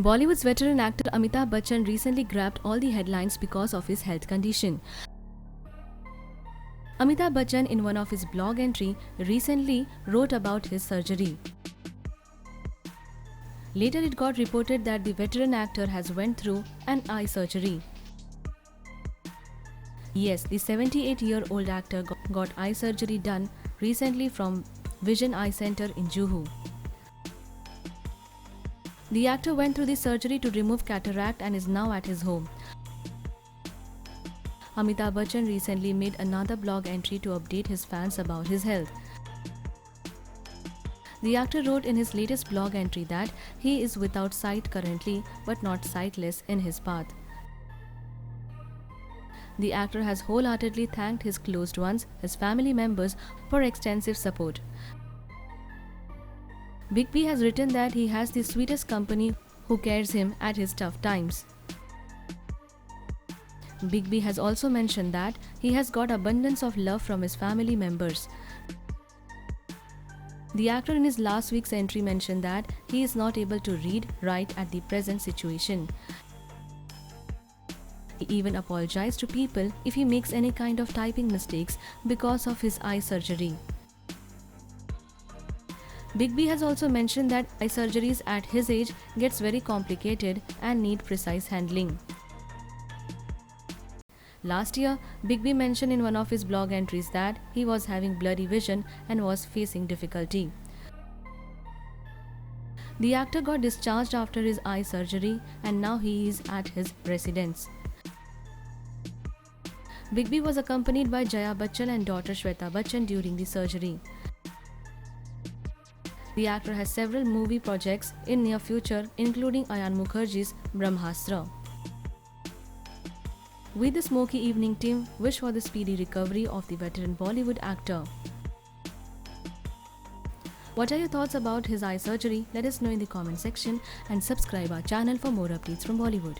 Bollywood's veteran actor Amitabh Bachchan recently grabbed all the headlines because of his health condition. Amitabh Bachchan, in one of his blog entry, recently wrote about his surgery. Later it got reported that the veteran actor has went through an eye surgery. Yes, the 78-year-old actor got eye surgery done recently from Vision Eye Center in Juhu. The actor went through the surgery to remove cataract and is now at his home. Amitabh Bachchan recently made another blog entry to update his fans about his health. The actor wrote in his latest blog entry that he is without sight currently but not sightless in his path. The actor has wholeheartedly thanked his closed ones, his family members, for extensive support. Big B has written that he has the sweetest company who cares him at his tough times. Big B has also mentioned that he has got abundance of love from his family members. The actor in his last week's entry mentioned that he is not able to read, write at the present situation. He even apologized to people if he makes any kind of typing mistakes because of his eye surgery. Big B has also mentioned that eye surgeries at his age gets very complicated and need precise handling. Last year, Big B mentioned in one of his blog entries that he was having blurry vision and was facing difficulty. The actor got discharged after his eye surgery and now he is at his residence. Big B was accompanied by Jaya Bachchan and daughter Shweta Bachchan during the surgery. The actor has several movie projects in near future, including Ayan Mukherjee's Brahmastra. We, the Smoky Evening team, wish for the speedy recovery of the veteran Bollywood actor. What are your thoughts about his eye surgery? Let us know in the comment section and subscribe our channel for more updates from Bollywood.